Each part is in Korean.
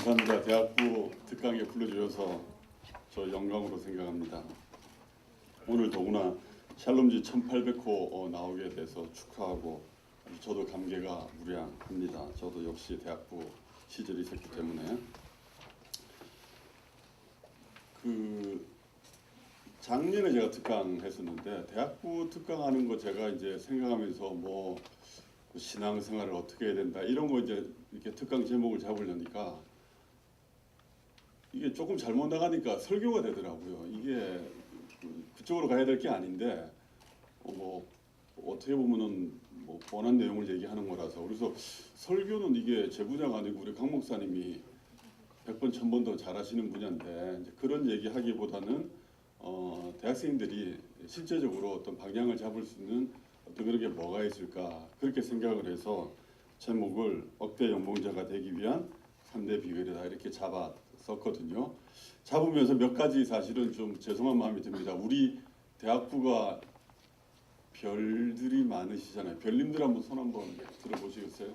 감사합니다. 대학부 특강에 불러주셔서 저 영광으로 생각합니다. 오늘 더구나 샬롬지 1800호 나오게 돼서 축하하고 저도 감개가 무량합니다. 저도 역시 대학부 시절이 있었기 때문에 작년에 제가 특강했었는데 대학부 특강하는 거 제가 이제 생각하면서 뭐 신앙생활을 어떻게 해야 된다 이런 거 이제 이렇게 특강 제목을 잡으려니까 이게 조금 잘못 나가니까 설교가 되더라고요. 이게 그쪽으로 가야 될 게 아닌데 뭐 어떻게 보면은 뭐 뻔한 내용을 얘기하는 거라서 그래서 설교는 이게 제 분야가 아니고 우리 강 목사님이 100번 1000번 더 잘하시는 분야인데 이제 그런 얘기하기보다는 대학생들이 실제적으로 어떤 방향을 잡을 수 있는 어떤 그런 게 뭐가 있을까 그렇게 생각을 해서 제목을 억대 연봉자가 되기 위한 3대 비결이다 이렇게 잡았었거든요. 잡으면서 몇 가지 사실은 좀 죄송한 마음이 듭니다. 우리 대학부가 별들이 많으시잖아요. 별님들 한번 손 한번 들어보시겠어요?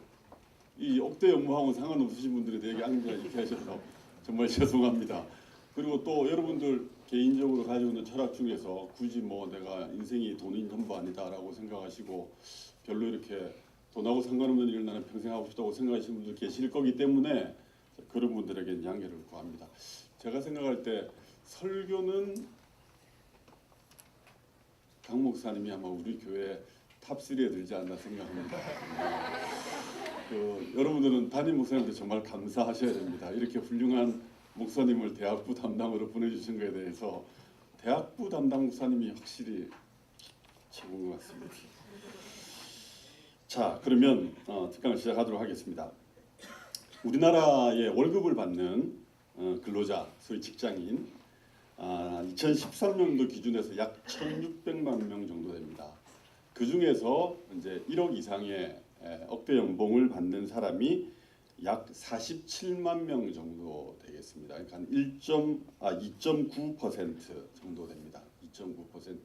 이 억대 연봉하고 상관없으신 분들에 대해 항상 이렇게 하셔서 정말 죄송합니다. 그리고 또 여러분들 개인적으로 가지고 있는 철학 중에서 굳이 뭐 내가 인생이 돈이 전부 아니다라고 생각하시고 별로 이렇게 돈하고 상관없는 일을 나는 평생 하고 싶다고 생각하시는 분들 계실 거기 때문에 그런 분들에게 양해를 구합니다. 제가 생각할 때 설교는 강 목사님이 아마 우리 교회 탑3에 들지 않나 생각합니다. 여러분들은 담임 목사님한테 정말 감사하셔야 됩니다. 이렇게 훌륭한 목사님을 대학부 담당으로 보내주신 것에 대해서 대학부 담당 목사님이 확실히 최고인 것 같습니다. 자, 그러면 특강을 시작하도록 하겠습니다. 우리나라의 월급을 받는 근로자, 소위 직장인 2013년도 기준에서 약 1,600만 명 정도 됩니다. 그 중에서 이제 1억 이상의 억대 연봉을 받는 사람이 약 47만 명 정도 되겠습니다. 그러니까 2.9% 정도 됩니다. 2.9%.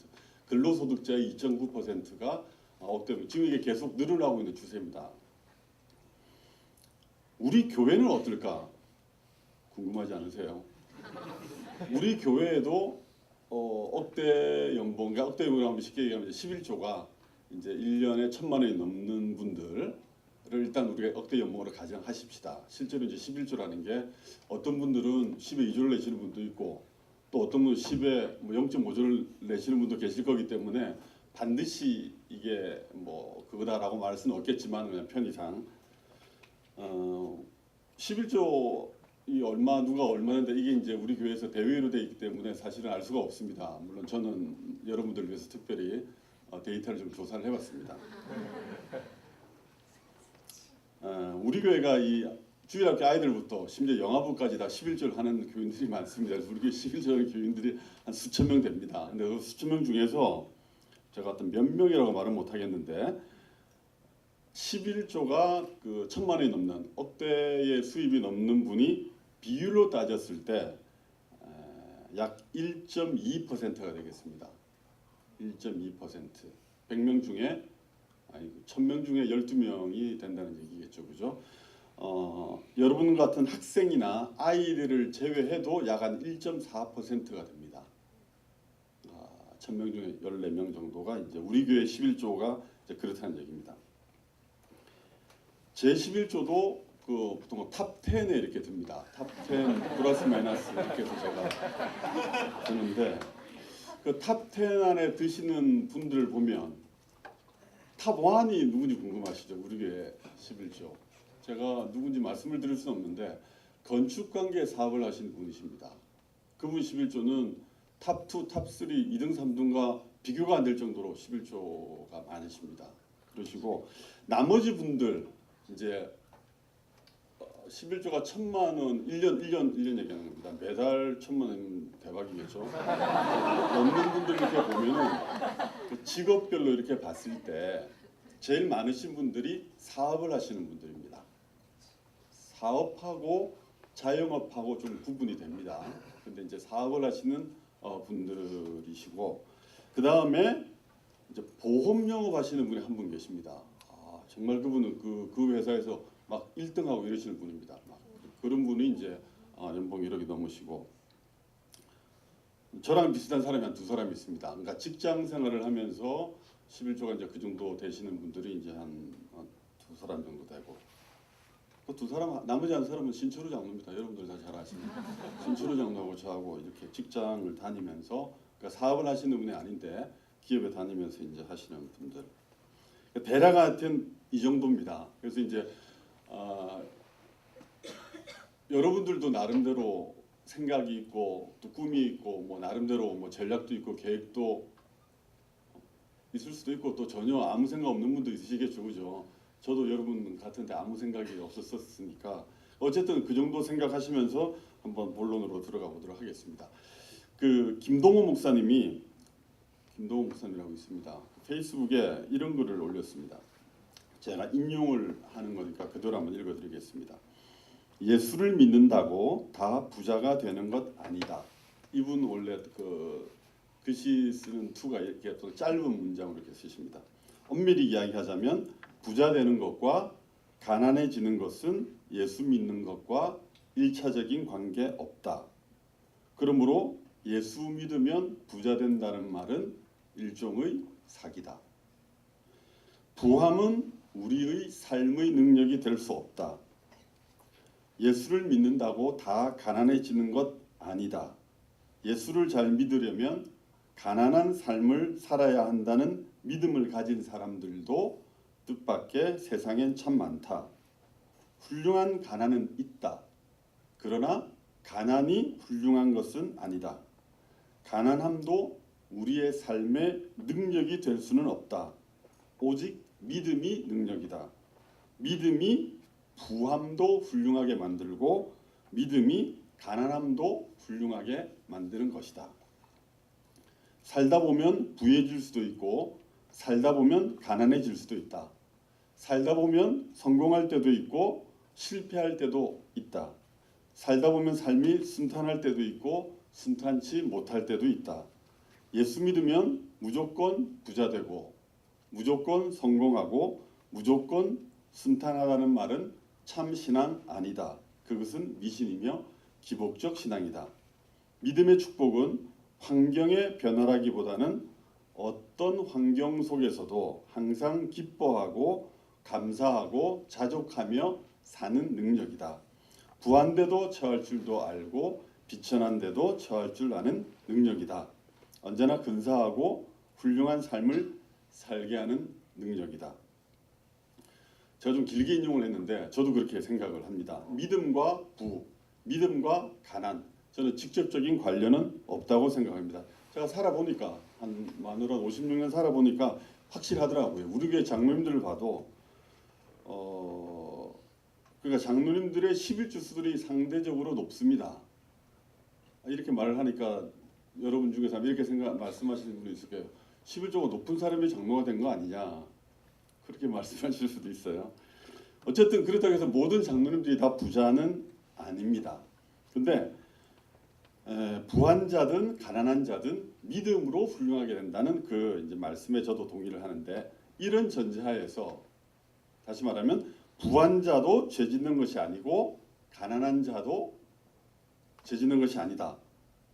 근로소득자의 2.9%가 억대 지금 이게 계속 늘어나고 있는 추세입니다. 우리 교회는 어떨까? 궁금하지 않으세요? 우리 교회에도 억대 연봉, 그러니까 억대 연봉이라고 하면 쉽게 얘기하면 11조가 이제 1년에 1,000만 원이 넘는 분들을 일단 우리가 억대 연봉으로 가정하십시다. 실제로 이제 11조라는 게 어떤 분들은 10에 2조를 내시는 분도 있고 또 어떤 분은 10에 뭐 0.5조를 내시는 분도 계실 거기 때문에 반드시 이게 뭐 그거다라고 말할 수는 없겠지만 그냥 편의상 11조 이 얼마 누가 얼마인데 이게 이제 우리 교회에서 대외로 돼 있기 때문에 사실은 알 수가 없습니다. 물론 저는 여러분들을 위해서 특별히 데이터를 좀 조사를 해봤습니다. 우리 교회가 이 주일학교 아이들부터 심지어 영아부까지 다 11조를 하는 교인들이 많습니다. 그래서 우리 교회 11조 교인들이 한 수천 명 됩니다. 근데 그 수천 명 중에서 제가 어떤 몇 명이라고 말은 못하겠는데 11조가 그 1,000만 원이 넘는 억대의 수입이 넘는 분이 비율로 따졌을 때 약 1.2%가 되겠습니다. 1.2%. 100명 중에 1,000명 중에 12명이 된다는 얘기겠죠. 그죠? 여러분 같은 학생이나 아이들을 제외해도 약 한 1.4%가 됩니다. 1,000명 중에 14명 정도가 이제 우리 교회 11조가 이제 그렇다는 얘기입니다. 제 11조도 그 보통 탑 10에 이렇게 듭니다. 탑 10 플러스 마이너스 이렇게 해서 제가 드는데 그 탑 10 안에 드시는 분들을 보면 탑 1이 누군지 궁금하시죠? 우리 교회 11조. 제가 누군지 말씀을 드릴 수는 없는데 건축관계 사업을 하시는 분이십니다. 그분 11조는 탑 2, 탑 3, 2등, 3등과 비교가 안 될 정도로 11조가 많으십니다. 그러시고 나머지 분들 이제 11조가 1,000만 원 1년 얘기하는 겁니다. 매달 1,000만 원 대박이겠죠. 넘는 분들 이렇게 보면은 그 직업별로 이렇게 봤을 때 제일 많으신 분들이 사업을 하시는 분들입니다. 사업하고 자영업하고 좀 구분이 됩니다. 근데 이제 사업을 하시는 분들이시고 그 다음에 이제 보험 영업 하시는 분이 한 분 계십니다. 정말 그분은 그 회사에서 막 1등하고 이러시는 분입니다. 막 그런 분이 이제 연봉 1억이 넘으시고 저랑 비슷한 사람이 한 두 사람이 있습니다. 그러니까 직장 생활을 하면서 11조가 이제 그 정도 되시는 분들이 이제 한 두 사람 정도 되고 그 두 사람 나머지 한 사람은 신철우 장로입니다. 여러분들 다 잘 아시는 신철우 장로하고 저하고 이렇게 직장을 다니면서 그러니까 사업을 하시는 분이 아닌데 기업에 다니면서 이제 하시는 분들 대략 같은 이 정도입니다. 그래서 이제 여러분들도 나름대로 생각이 있고 또 꿈이 있고 뭐 나름대로 뭐 전략도 있고 계획도 있을 수도 있고 또 전혀 아무 생각 없는 분도 있으시겠죠, 그죠? 저도 여러분 같은데 아무 생각이 없었으니까 어쨌든 그 정도 생각하시면서 한번 본론으로 들어가 보도록 하겠습니다. 그 김동호 목사님이라고 있습니다. 페이스북에 이런 글을 올렸습니다. 제가 인용을 하는 거니까 그대로 한번 읽어드리겠습니다. 예수를 믿는다고 다 부자가 되는 것 아니다. 이분 원래 그 글씨 쓰는 투가 이렇게 짧은 문장으로 이렇게 쓰십니다. 엄밀히 이야기하자면 부자 되는 것과 가난해지는 것은 예수 믿는 것과 일차적인 관계 없다. 그러므로 예수 믿으면 부자 된다는 말은 일종의 사기다. 부함은 우리의 삶의 능력이 될 수 없다. 예수를 믿는다고 다 가난해지는 것 아니다. 예수를 잘 믿으려면 가난한 삶을 살아야 한다는 믿음을 가진 사람들도 뜻밖의 세상엔 참 많다. 훌륭한 가난은 있다. 그러나 가난이 훌륭한 것은 아니다. 가난함도 우리의 삶의 능력이 될 수는 없다. 오직 믿음이 능력이다. 믿음이 부함도 훌륭하게 만들고 믿음이 가난함도 훌륭하게 만드는 것이다. 살다 보면 부해질 수도 있고 살다 보면 가난해질 수도 있다. 살다 보면 성공할 때도 있고 실패할 때도 있다. 살다 보면 삶이 순탄할 때도 있고 순탄치 못할 때도 있다. 예수 믿으면 무조건 부자 되고 무조건 성공하고 무조건 순탄하다는 말은 참 신앙 아니다. 그것은 미신이며 기복적 신앙이다. 믿음의 축복은 환경의 변화라기보다는 어떤 환경 속에서도 항상 기뻐하고 감사하고 자족하며 사는 능력이다. 부한데도 처할 줄도 알고 비천한데도 처할 줄 아는 능력이다. 언제나 근사하고 훌륭한 삶을 살게 하는 능력이다. 제가 좀 길게 인용을 했는데 저도 그렇게 생각을 합니다. 믿음과 부, 믿음과 가난 저는 직접적인 관련은 없다고 생각합니다. 제가 살아보니까 한 마누라 56년 살아보니까 확실하더라고요. 우리 교회 장로님들을 봐도 그러니까 장로님들의 11주 수들이 상대적으로 높습니다. 이렇게 말을 하니까 여러분 중에서 이렇게 말씀하시는 분이 있을 거예요. 11조가 높은 사람이 장로가 된 거 아니냐 그렇게 말씀하실 수도 있어요. 어쨌든 그렇다고 해서 모든 장로님들이 다 부자는 아닙니다. 근데 부한 자든 가난한 자든 믿음으로 훌륭하게 된다는 그 이제 말씀에 저도 동의를 하는데 이런 전제하에서 다시 말하면 부한 자도 죄 짓는 것이 아니고 가난한 자도 죄 짓는 것이 아니다.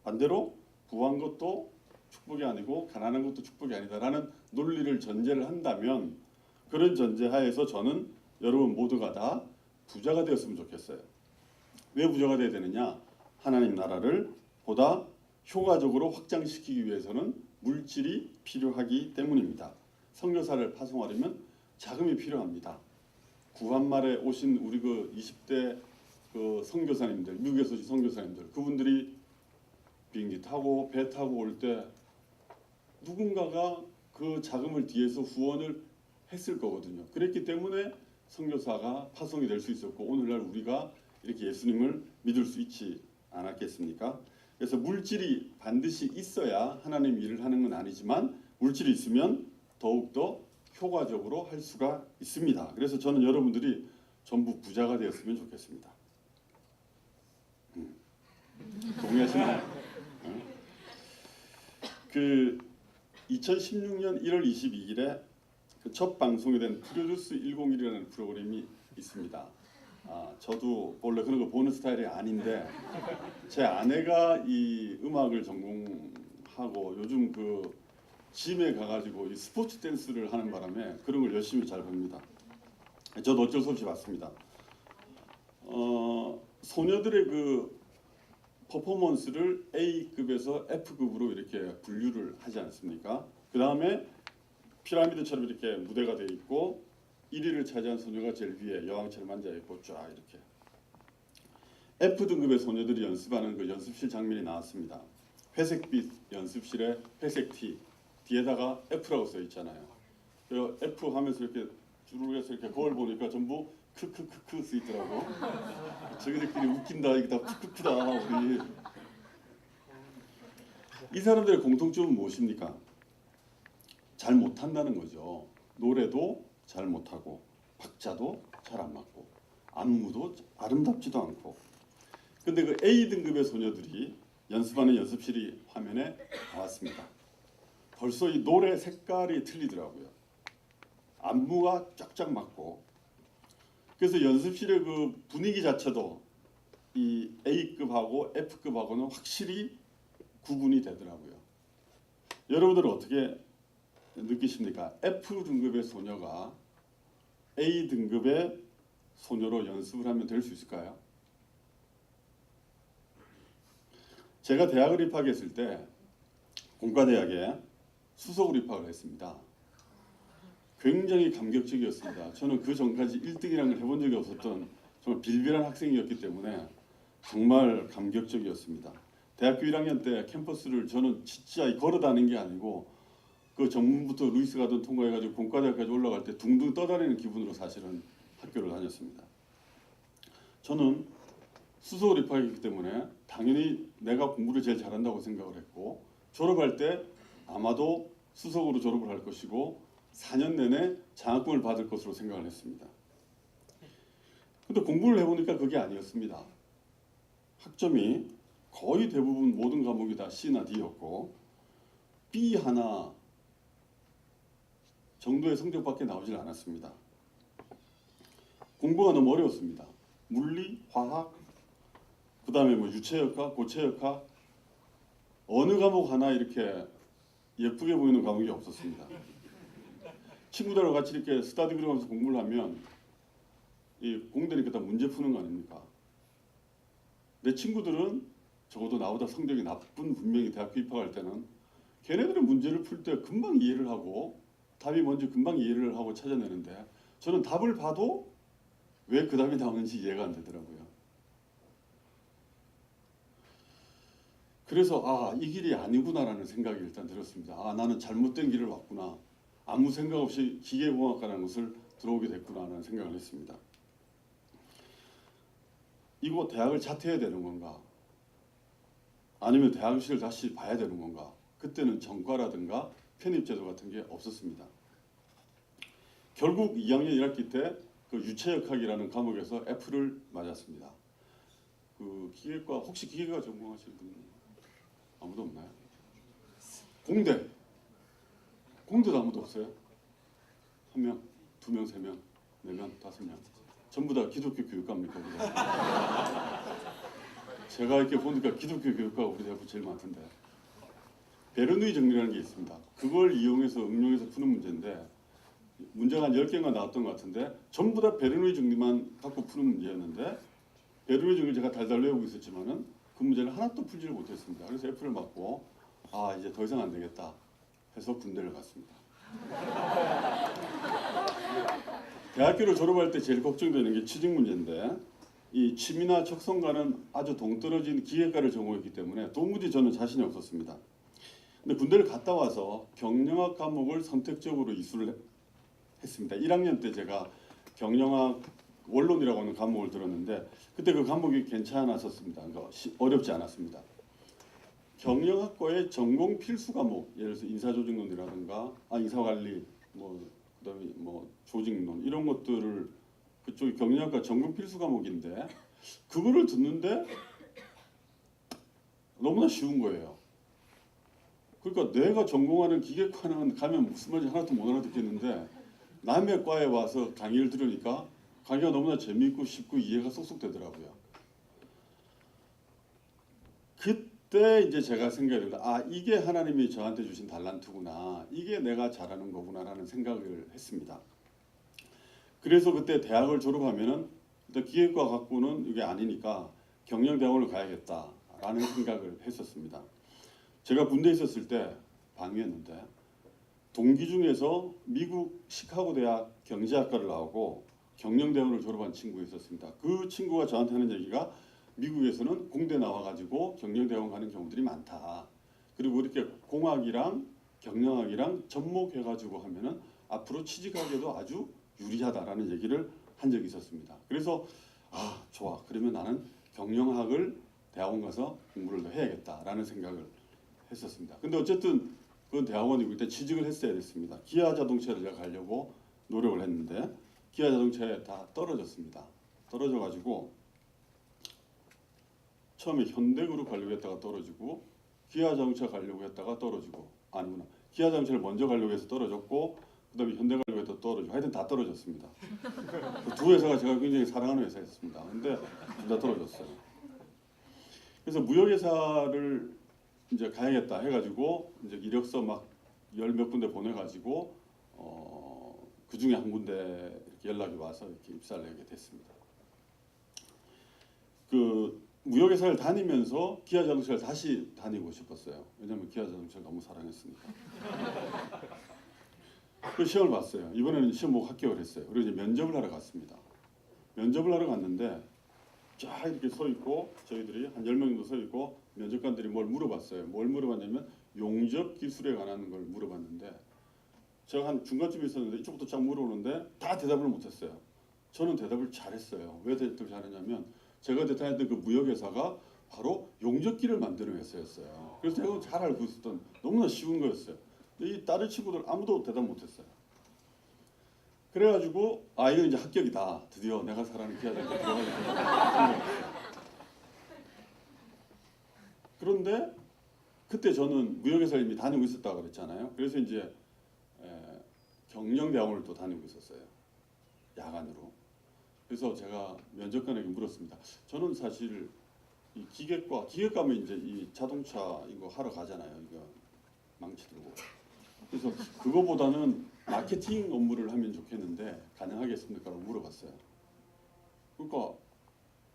반대로 부한 것도 축복이 아니고 가난한 것도 축복이 아니다라는 논리를 전제를 한다면 그런 전제하에서 저는 여러분 모두가 다 부자가 되었으면 좋겠어요. 왜 부자가 되어야 되느냐? 하나님 나라를 보다 효과적으로 확장시키기 위해서는 물질이 필요하기 때문입니다. 선교사를 파송하려면 자금이 필요합니다. 구한말에 오신 우리 그 20대 그 선교사님들, 미국에서 오신 선교사님들, 그분들이 비행기 타고 배 타고 올 때 누군가가 그 자금을 뒤에서 후원을 했을 거거든요. 그랬기 때문에 선교사가 파송이 될 수 있었고 오늘날 우리가 이렇게 예수님을 믿을 수 있지 않았겠습니까? 그래서 물질이 반드시 있어야 하나님 일을 하는 건 아니지만 물질이 있으면 더욱더 효과적으로 할 수가 있습니다. 그래서 저는 여러분들이 전부 부자가 되었으면 좋겠습니다. 동의하시나요? 그 2016년 1월 22일에 그 첫 방송이 된 프로듀스 101이라는 프로그램이 있습니다. 저도 원래 그런 거 보는 스타일이 아닌데 제 아내가 이 음악을 전공하고 요즘 그 짐에 가가지고 이 스포츠 댄스를 하는 바람에 그런 걸 열심히 잘 봅니다. 저도 어쩔 수 없이 봤습니다. 소녀들의 그 퍼포먼스를 A급에서 F급으로 이렇게 분류를 하지 않습니까? 그 다음에 피라미드처럼 이렇게 무대가 되어 있고 1위를 차지한 소녀가 제일 위에 여왕처럼 앉아 있고 쫙 이렇게 F 등급의 소녀들이 연습하는 그 연습실 장면이 나왔습니다. 회색빛 연습실에 회색 티 뒤에다가 F라고 써 있잖아요. 그리고 F 하면서 이렇게 주르륵 해서 이렇게 거울 보니까 전부 크크크크 써 있더라고. 저희들끼리 웃긴다 이게 다 크크크다 우리. 이 사람들의 공통점은 무엇입니까? 잘 못한다는 거죠. 노래도 잘 못하고 박자도 잘 안 맞고 안무도 아름답지도 않고. 근데 그 A 등급의 소녀들이 연습하는 연습실이 화면에 나왔습니다. 벌써 이 노래 색깔이 틀리더라고요. 안무가 쫙쫙 맞고. 그래서 연습실의 그 분위기 자체도 이 A급하고 F급하고는 확실히 구분이 되더라고요. 여러분들은 어떻게 느끼십니까? F 등급의 소녀가 A 등급의 소녀로 연습을 하면 될 수 있을까요? 제가 대학을 입학했을 때 공과대학에 수석으로 입학을 했습니다. 굉장히 감격적이었습니다. 저는 그 전까지 1등이라는 걸 해본 적이 없었던 정말 빌빌한 학생이었기 때문에 정말 감격적이었습니다. 대학교 1학년 때 캠퍼스를 저는 진짜 걸어 다니는 게 아니고 그 정문부터 루이스 가든 통과해가지고 공과대학까지 올라갈 때 둥둥 떠다니는 기분으로 사실은 학교를 다녔습니다. 저는 수석으로 입학했기 때문에 당연히 내가 공부를 제일 잘한다고 생각을 했고 졸업할 때 아마도 수석으로 졸업을 할 것이고 4년 내내 장학금을 받을 것으로 생각을 했습니다. 근데 공부를 해보니까 그게 아니었습니다. 학점이 거의 대부분 모든 과목이 다 C나 D였고 B 하나 정도의 성적밖에 나오질 않았습니다. 공부가 너무 어려웠습니다. 물리, 화학, 그 다음에 뭐 유체역학, 고체역학 어느 과목 하나 이렇게 예쁘게 보이는 과목이 없었습니다. 친구들하고 같이 이렇게 스터디 그룹하면서 공부를 하면 이 공대니까 다 문제 푸는 거 아닙니까? 내 친구들은 적어도 나보다 성적이 나쁜 분명히 대학교 입학할 때는 걔네들은 문제를 풀 때 금방 이해를 하고 답이 뭔지 금방 이해를 하고 찾아내는데 저는 답을 봐도 왜 그 답이 나오는지 이해가 안 되더라고요. 그래서 이 길이 아니구나라는 생각이 일단 들었습니다. 나는 잘못된 길을 왔구나. 아무 생각 없이 기계공학과라는 것을 들어오게 됐구나라는 생각을 했습니다. 이거 대학을 자퇴해야 되는 건가? 아니면 대학실을 다시 봐야 되는 건가? 그때는 전과라든가 편입제도 같은 게 없었습니다. 결국 2학년 1학기 때 그 유체역학이라는 과목에서 F를 맞았습니다. 그 기계과 혹시 기계과 전공하시는 분 아무도 없나요? 공대도 아무도 없어요? 1명, 2명, 3명, 4명, 5명 전부 다 기독교 교육과입니까? 제가 이렇게 보니까 기독교 교육과가 우리 대학교 제일 많던데. 베르누이 정리라는 게 있습니다. 그걸 이용해서 응용해서 푸는 문제인데 문제가 한 10개가 나왔던 것 같은데 전부 다 베르누이 정리만 갖고 푸는 문제였는데 베르누이 정리 제가 달달 외우고 있었지만은 그 문제를 하나도 풀지를 못했습니다. 그래서 F를 맞고 이제 더 이상 안 되겠다 해서 군대를 갔습니다. 대학교를 졸업할 때 제일 걱정되는 게 취직 문제인데 이 취미나 척성과는 아주 동떨어진 기계과를 전공했기 때문에 도무지 저는 자신이 없었습니다. 근데 군대를 갔다 와서 경영학 과목을 선택적으로 이수를 했습니다. 1학년 때 제가 경영학 원론이라고 하는 과목을 들었는데 그때 그 과목이 괜찮았었습니다. 어렵지 않았습니다. 경영학과의 전공 필수 과목, 예를 들어서 인사조직론이라든가 인사관리, 그다음에 조직론 이런 것들을 그쪽이 경영학과 전공 필수 과목인데 그거를 듣는데 너무나 쉬운 거예요. 그러니까 내가 전공하는 기계과는 가면 무슨 말인지 하나도 못 알아듣겠는데 남의 과에 와서 강의를 들으니까 강의가 너무나 재미있고 쉽고 이해가 쏙쏙 되더라고요. 그때 이제 제가 생각이 듭니다. 아, 이게 하나님이 저한테 주신 달란트구나. 이게 내가 잘하는 거구나라는 생각을 했습니다. 그래서 그때 대학을 졸업하면은 기획과 학부는 이게 아니니까 경영대학원을 가야겠다라는 생각을 했었습니다. 제가 군대에 있었을 때 방위였는데 동기 중에서 미국 시카고 대학 경제학과를 나오고 경영대학원을 졸업한 친구가 있었습니다. 그 친구가 저한테 하는 얘기가 미국에서는 공대 나와가지고 경영대학원 가는 경우들이 많다. 그리고 이렇게 공학이랑 경영학이랑 접목해가지고 하면은 앞으로 취직하기에도 아주 유리하다라는 얘기를 한 적이 있었습니다. 그래서 아, 좋아. 그러면 나는 경영학을 대학원 가서 공부를 더 해야겠다라는 생각을 했었습니다. 근데 어쨌든 그건 대학원이고 일단 취직을 했어야 됐습니다. 기아 자동차를 제가 가려고 노력을 했는데 기아 자동차에 다 떨어졌습니다. 떨어져가지고 처음에 현대그룹 가려고 했다가 떨어지고 기아 자동차 가려고 했다가 떨어지고 아니구나. 기아 자동차를 먼저 가려고 해서 떨어졌고 그다음에 현대 가려고 해서 떨어지고 하여튼 다 떨어졌습니다. 그 두 회사가 제가 굉장히 사랑하는 회사였습니다. 근데 둘 다 떨어졌어요. 그래서 무역회사를 이제 가야겠다 해가지고 이제 이력서 막 열 몇 군데 보내가지고 그 중에 한 군데 이렇게 연락이 와서 이렇게 입사를 하게 됐습니다. 그 무역회사를 다니면서 기아 자동차를 다시 다니고 싶었어요. 왜냐하면 기아 자동차를 너무 사랑했으니까. 그 시험을 봤어요. 이번에는 시험 보고 합격을 했어요. 그리고 이제 면접을 하러 갔습니다. 면접을 하러 갔는데 쫙 이렇게 서 있고 저희들이 한 10명 정도 서 있고 면접관들이 뭘 물어봤어요. 뭘 물어봤냐면 용접 기술에 관한 걸 물어봤는데 제가 한 중간쯤에 있었는데 이쪽부터 쫙 물어보는데 다 대답을 못했어요. 저는 대답을 잘했어요. 왜 대답을 잘했냐면 제가 대타했던 그 무역회사가 바로 용접기를 만드는 회사였어요. 그래서 제가 잘 알고 있었던 너무나 쉬운 거였어요. 근데 이 다른 친구들 아무도 대답 못했어요. 그래가지고 아 이건 이제 합격이다. 드디어 내가 사랑하는 기아 자동차 들어가겠다. 그런데 그때 저는 무역회사를 이미 다니고 있었다고 그랬잖아요. 그래서 이제 경영대학원을 또 다니고 있었어요. 야간으로. 그래서 제가 면접관에게 물었습니다. 저는 사실 이 기계과면 이제 이 자동차 이거 하러 가잖아요. 이거 망치 들고. 그래서 그거보다는 마케팅 업무를 하면 좋겠는데 가능하겠습니까? 라고 물어봤어요. 그러니까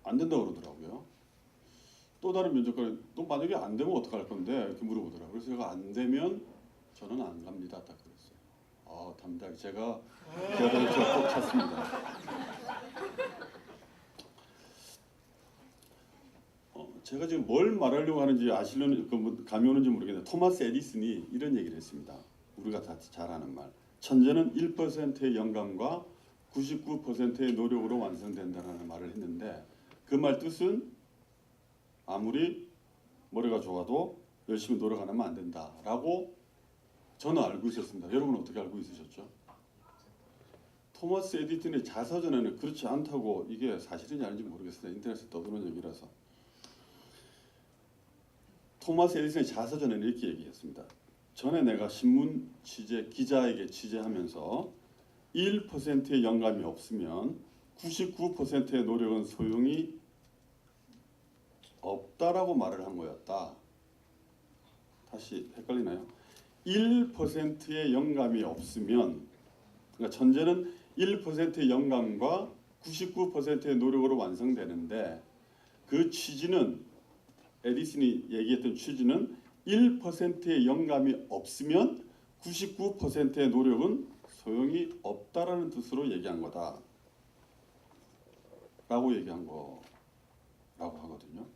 안 된다고 그러더라고요. 또 다른 면접관이 또 만약에 안 되면 어떡할 건데 이렇게 물어보더라고요. 그래서 제가 안 되면 저는 안 갑니다. 딱 그랬어요. 아, 담당 제가 기아자동차 꼭 찾습니다. 제가 지금 뭘 말하려고 하는지 아시려는 뭐 감이 오는지 모르겠는데 토마스 에디슨이 이런 얘기를 했습니다. 우리가 다 잘 아는 말. 천재는 1%의 영감과 99%의 노력으로 완성된다는 말을 했는데 그 말 뜻은 아무리 머리가 좋아도 열심히 노력 안 하면 안 된다라고 저는 알고 있었습니다. 여러분은 어떻게 알고 있으셨죠? 토마스 에디슨의 자서전에는 그렇지 않다고 이게 사실인지 아닌지 모르겠어요. 인터넷에 떠도는 얘기라서. 토마스 에디슨의 자서전에는 이렇게 얘기했습니다. 전에 내가 신문 기자에게 취재하면서 1%의 영감이 없으면 99%의 노력은 소용이 없다라고 말을 한 거였다. 다시 헷갈리나요? 1%의 영감이 없으면 그러니까 천재는 1%의 영감과 99%의 노력으로 완성되는데 그 취지는 에디슨이 얘기했던 취지는 1%의 영감이 없으면 99%의 노력은 소용이 없다라는 뜻으로 얘기한 거다. 라고 얘기한 거라고 하거든요.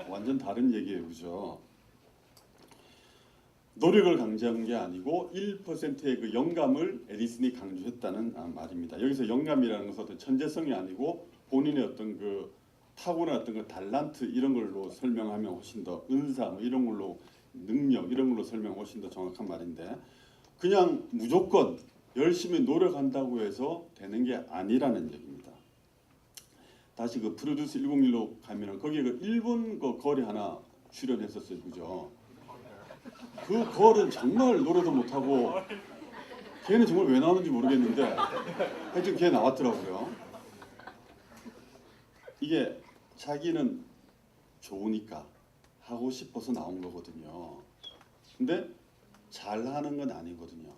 완전 다른 얘기예요. 그죠? 노력을 강조한 게 아니고 1%의 그 영감을 에디슨이 강조했다는 말입니다. 여기서 영감이라는 것은 어떤 천재성이 아니고 본인의 어떤 그 타고난 어떤 그 달란트 이런 걸로 설명하면 훨씬 더 은사 뭐 이런 걸로 능력 이런 걸로 설명 훨씬 더 정확한 말인데 그냥 무조건 열심히 노력한다고 해서 되는 게 아니라는 얘기입니다. 다시 그 프로듀스 101로 가면은 거기에 그 일본 그 거리 하나 출연했었어요. 그죠? 그 걸은 정말 노래도 못하고 걔는 정말 왜 나오는지 모르겠는데 하여튼 걔 나왔더라고요. 이게 자기는 좋으니까 하고 싶어서 나온 거거든요. 근데 잘하는 건 아니거든요.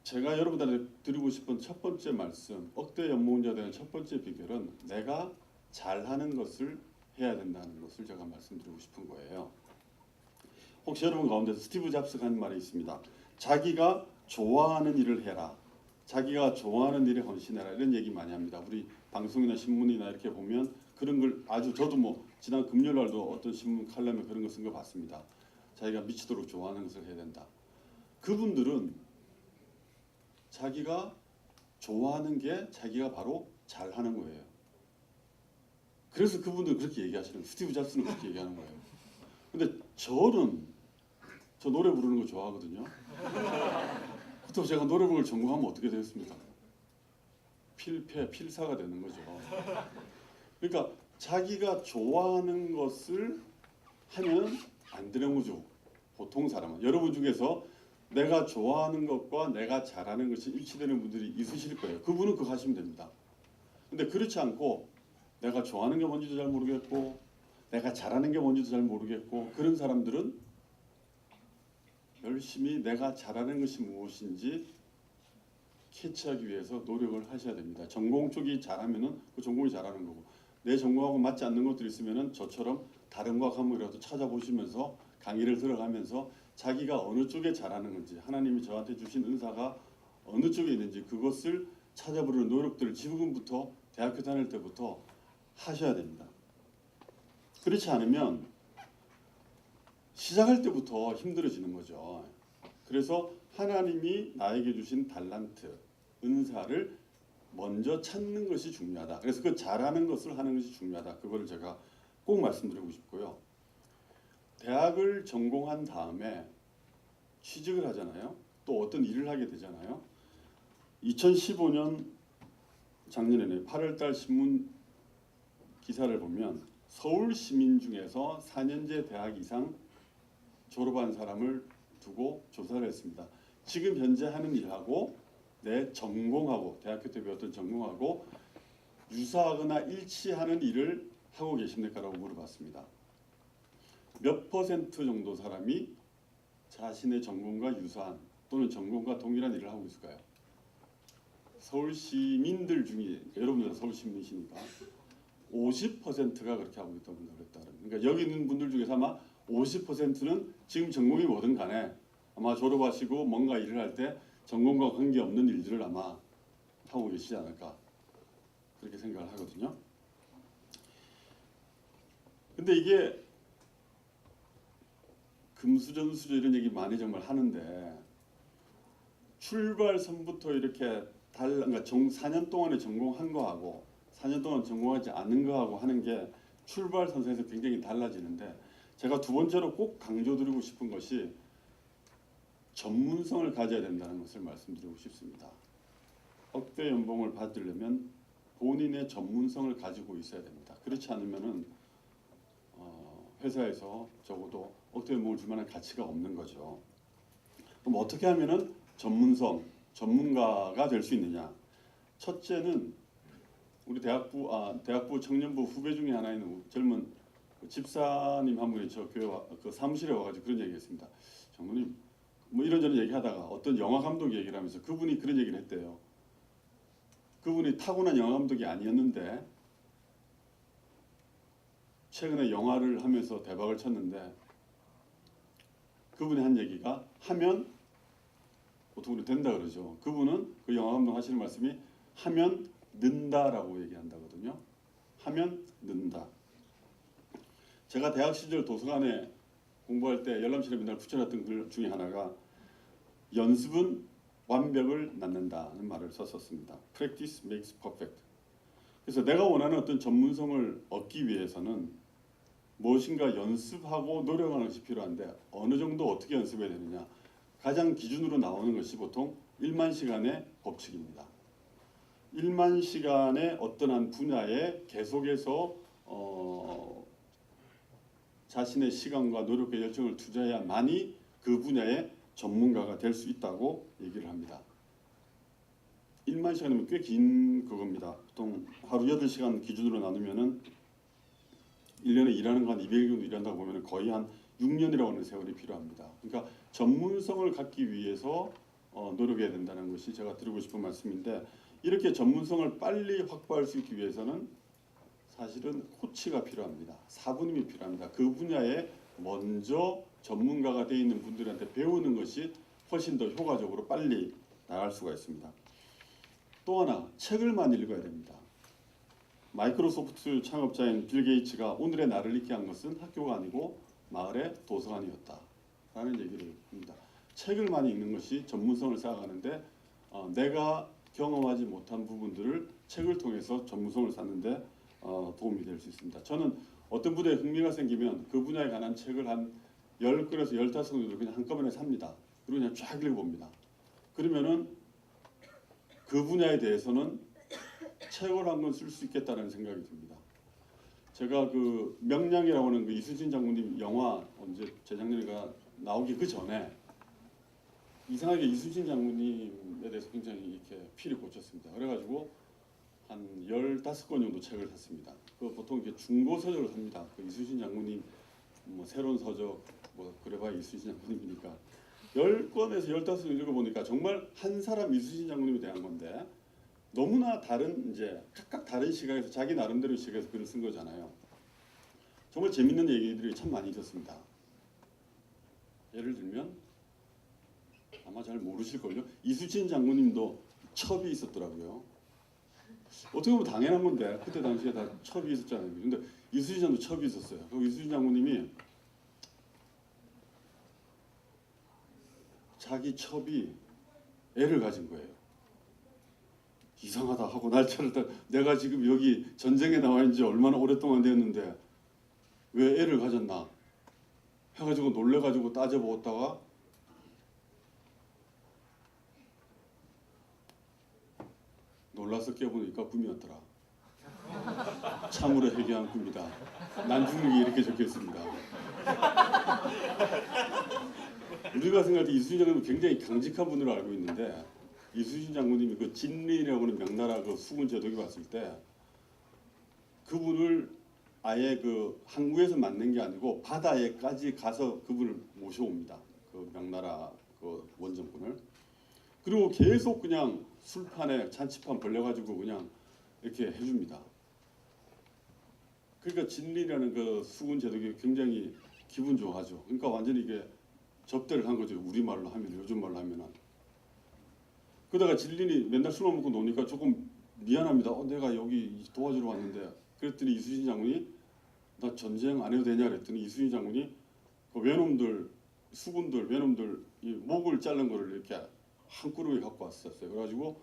제가 여러분들한테 드리고 싶은 첫 번째 말씀, 억대 연봉자 되는 첫 번째 비결은 내가 잘하는 것을 해야 된다는 것을 제가 말씀드리고 싶은 거예요. 혹시 여러분 가운데 스티브 잡스가 한 말이 있습니다. 자기가 좋아하는 일을 해라. 자기가 좋아하는 일에 헌신해라. 이런 얘기 많이 합니다. 우리 방송이나 신문이나 이렇게 보면 그런 걸 아주 저도 뭐 지난 금요일 날도 어떤 신문 칼럼에 그런 거 쓴 거 봤습니다. 자기가 미치도록 좋아하는 것을 해야 된다. 그분들은 자기가 좋아하는 게 자기가 바로 잘하는 거예요. 그래서 그분들 그렇게 얘기하시는 거예요. 스티브 잡스는 그렇게 얘기하는 거예요. 근데 저는 저 노래 부르는 거 좋아하거든요. 그렇다고 제가 노래 부르는 걸 전공하면 어떻게 되겠습니까? 필사가 되는 거죠. 그러니까 자기가 좋아하는 것을 하면 안 되는 거죠. 보통 사람은. 여러분 중에서 내가 좋아하는 것과 내가 잘하는 것이 일치되는 분들이 있으실 거예요. 그분은 그거 하시면 됩니다. 근데 그렇지 않고 내가 좋아하는 게 뭔지도 잘 모르겠고 내가 잘하는 게 뭔지도 잘 모르겠고 그런 사람들은 열심히 내가 잘하는 것이 무엇인지 캐치하기 위해서 노력을 하셔야 됩니다. 전공 쪽이 잘하면은 그 전공이 잘하는 거고 내 전공하고 맞지 않는 것들이 있으면은 저처럼 다른 과학 한번이라도 찾아보시면서 강의를 들어가면서 자기가 어느 쪽에 잘하는 건지 하나님이 저한테 주신 은사가 어느 쪽에 있는지 그것을 찾아보려는 노력들을 지금부터 대학교 다닐 때부터 하셔야 됩니다. 그렇지 않으면 시작할 때부터 힘들어지는 거죠. 그래서 하나님이 나에게 주신 달란트, 은사를 먼저 찾는 것이 중요하다. 그래서 그 잘하는 것을 하는 것이 중요하다. 그거를 제가 꼭 말씀드리고 싶고요. 대학을 전공한 다음에 취직을 하잖아요. 또 어떤 일을 하게 되잖아요. 2015년 작년에 8월달 신문 기사를 보면 서울 시민 중에서 4년제 대학 이상 졸업한 사람을 두고 조사를 했습니다. 지금 현재 하는 일하고 내 전공하고 대학교 때 배웠던 전공하고 유사하거나 일치하는 일을 하고 계십니까라고 물어봤습니다. 몇 퍼센트 정도 사람이 자신의 전공과 유사한 또는 전공과 동일한 일을 하고 있을까요? 서울 시민들 중에 여러분들 서울 시민이시니까 50%가 그렇게 하고 있다고 그랬다. 그러니까 여기 있는 분들 중에서 아마 50%는 지금 전공이 뭐든 간에 아마 졸업하시고 뭔가 일을 할 때 전공과 관계없는 일들을 아마 하고 계시지 않을까 그렇게 생각을 하거든요. 근데 이게 금수저은수저 이런 얘기 많이 정말 하는데 출발선부터 이렇게 그러니까 4년 동안에 전공한 거하고 4년 동안 전공하지 않은 거하고 하는 게 출발선에서 굉장히 달라지는데 제가 두 번째로 꼭 강조드리고 싶은 것이 전문성을 가져야 된다는 것을 말씀드리고 싶습니다. 억대 연봉을 받으려면 본인의 전문성을 가지고 있어야 됩니다. 그렇지 않으면은 회사에서 적어도 억대 연봉을 줄 만한 가치가 없는 거죠. 그럼 어떻게 하면은 전문가가 될 수 있느냐? 첫째는 우리 대학부 청년부 후배 중에 하나 있는 젊은 집사님 한 분이 저 교회 그 사무실에 와가지고 그런 얘기했습니다. 장로님 뭐 이런저런 얘기하다가 어떤 영화 감독 얘기를 하면서 그분이 그런 얘기를 했대요. 그분이 타고난 영화 감독이 아니었는데 최근에 영화를 하면서 대박을 쳤는데 그분이 한 얘기가 하면 보통 우리 된다 그러죠. 그분은 그 영화 감독 하시는 말씀이 하면 는다라고 얘기한다거든요. 하면 는다. 제가 대학 시절 도서관에 공부할 때 열람실에 맨날 붙여놨던 글 중에 하나가 연습은 완벽을 낳는다는 말을 썼었습니다. Practice makes perfect. 그래서 내가 원하는 어떤 전문성을 얻기 위해서는 무엇인가 연습하고 노력하는 것이 필요한데 어느 정도 어떻게 연습해야 되느냐. 가장 기준으로 나오는 것이 보통 1만 시간의 법칙입니다. 1만 시간의 어떤 한 분야에 계속해서 자신의 시간과 노력과 열정을 투자해야만이 그 분야에 전문가가 될 수 있다고 얘기를 합니다. 1만 시간이면 꽤 긴 그겁니다. 보통 하루 8시간 기준으로 나누면은 1년에 일하는 거 한 200일 정도 일한다고 보면 거의 한 6년이라고 하는 세월이 필요합니다. 그러니까 전문성을 갖기 위해서 노력해야 된다는 것이 제가 드리고 싶은 말씀인데, 이렇게 전문성을 빨리 확보할 수 있기 위해서는 사실은 코치가 필요합니다. 사부님이 필요합니다. 그 분야에 먼저 전문가가 되어 있는 분들한테 배우는 것이 훨씬 더 효과적으로 빨리 나갈 수가 있습니다. 또 하나, 책을 많이 읽어야 됩니다. 마이크로소프트 창업자인 빌 게이츠가 오늘의 나를 읽게 한 것은 학교가 아니고 마을의 도서관이었다 라는 얘기를 합니다. 책을 많이 읽는 것이 전문성을 쌓아가는데 내가 경험하지 못한 부분들을 책을 통해서 전문성을 쌓는데 도움이 될 수 있습니다. 저는 어떤 분야에 흥미가 생기면 그 분야에 관한 책을 한 10권에서 15권 정도 그냥 한꺼번에 삽니다. 그리고 그냥 쫙 읽어봅니다. 그러면은 그 분야에 대해서는 책을 한 권 쓸 수 있겠다는 생각이 듭니다. 제가 그 명량이라고 하는 그 이순신 장군님 영화 언제 재작년에가 나오기 그 전에 이상하게 이순신 장군님에 대해서 굉장히 이렇게 피를 꽂혔습니다. 그래가지고 한 15권 정도 책을 샀습니다. 그 보통 이렇게 중고 서적을 삽니다. 그 이순신 장군님 뭐 새로운 서적 뭐 그래봐야 이순신 장군님이니까 10권에서 15권 읽어보니까 정말 한 사람 이순신 장군님에 대한 건데 너무나 다른 이제 각각 다른 시각에서 자기 나름대로 시각에서 글을 쓴 거잖아요. 정말 재밌는 얘기들이 참 많이 있었습니다. 예를 들면 아마 잘 모르실걸요. 이순신 장군님도 첩이 있었더라고요. 어떻게 보면 당연한 건데 그때 당시에 다 첩이 있었잖아요. 근데 이순신 장군도 첩이 있었어요. 그 이순신 장군님이 자기 첩이 애를 가진 거예요. 이상하다 하고 날짜를 딱 내가 지금 여기 전쟁에 나와 있는 지 얼마나 오랫동안 되었는데 왜 애를 가졌나 해가지고 놀래가지고 따져보았다가 놀라서 깨보니까 꿈이었더라. 참으로 해괴한 꿈이다. 난중일기 이렇게 적혀있습니다. 우리가 생각할 때 이순신 장군은 굉장히 강직한 분으로 알고 있는데 이순신 장군님이 그 진린이라고 하는 명나라 그 수군 제독이 봤을 때 그분을 아예 그 항구에서 만난 게 아니고 바다에까지 가서 그분을 모셔옵니다. 그 명나라 그 원정군을. 그리고 계속 그냥 술판에 잔치판 벌려가지고 그냥 이렇게 해줍니다. 그러니까 진린이라는 그 수군 제독이 굉장히 기분 좋아하죠. 그러니까 완전히 이게 접대를 한 거죠. 우리말로 하면, 요즘 말로 하면은. 그러다가 진린이 맨날 술만 먹고 노니까 조금 미안합니다. 내가 여기 도와주러 왔는데. 그랬더니 이순신 장군이 나 전쟁 안 해도 되냐 그랬더니 이순신 장군이 그 외놈들, 수군들, 외놈들 이 목을 자른 거를 이렇게 한 꾸러미 갖고 왔었어요. 그래가지고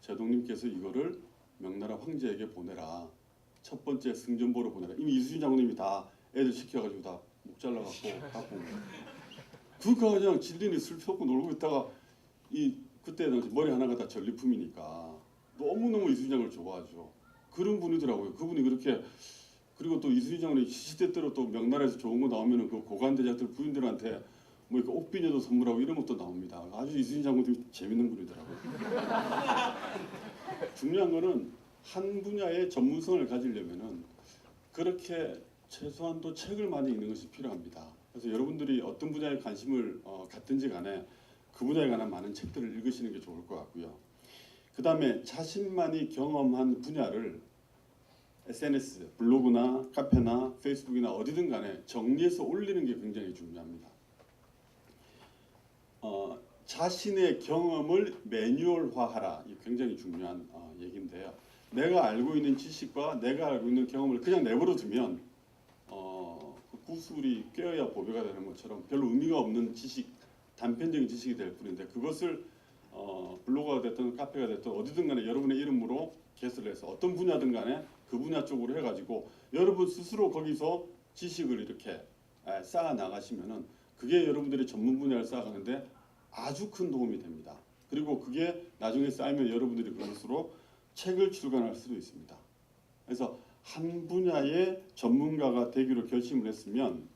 제독님께서 이거를 명나라 황제에게 보내라. 첫 번째 승전보로 보내라. 이미 이순신 장군님이 다 애들 시켜가지고 다 목 잘라갖고 갖고 온 거예요. 그러니까 그냥 진린이 술 펴고 놀고 있다가 그때 당시 머리 하나가 다 전리품이니까 너무너무 이순신 장군을 좋아하죠. 그런 분이더라고요. 그분이 그렇게. 그리고 또 이순신 장군이 시대대로 또 명나라에서 좋은 거 나오면은 그 고관대장들 부인들한테 뭐 이렇게 옷비녀도 선물하고 이런 것도 나옵니다. 아주 이순신 장군이 재밌는 분이더라고요. 중요한 거는 한 분야의 전문성을 가지려면은 그렇게 최소한도 책을 많이 읽는 것이 필요합니다. 그래서 여러분들이 어떤 분야에 관심을 갖든지 간에 그 분야에 관한 많은 책들을 읽으시는 게 좋을 것 같고요. 그 다음에 자신만이 경험한 분야를 SNS, 블로그나 카페나 페이스북이나 어디든 간에 정리해서 올리는 게 굉장히 중요합니다. 자신의 경험을 매뉴얼화하라. 이 굉장히 중요한 얘기인데요. 내가 알고 있는 지식과 내가 알고 있는 경험을 그냥 내버려 두면 그 구슬이 꿰어야 보배가 되는 것처럼 별로 의미가 없는 지식, 단편적인 지식이 될 뿐인데 그것을 블로그가 됐든 카페가 됐든 어디든 간에 여러분의 이름으로 개설을 해서 어떤 분야든 간에 그 분야 쪽으로 해가지고 여러분 스스로 거기서 지식을 이렇게 쌓아 나가시면은 그게 여러분들이 전문 분야를 쌓아가는데 아주 큰 도움이 됩니다. 그리고 그게 나중에 쌓이면 여러분들이 그것으로 책을 출간할 수도 있습니다. 그래서 한 분야의 전문가가 되기로 결심을 했으면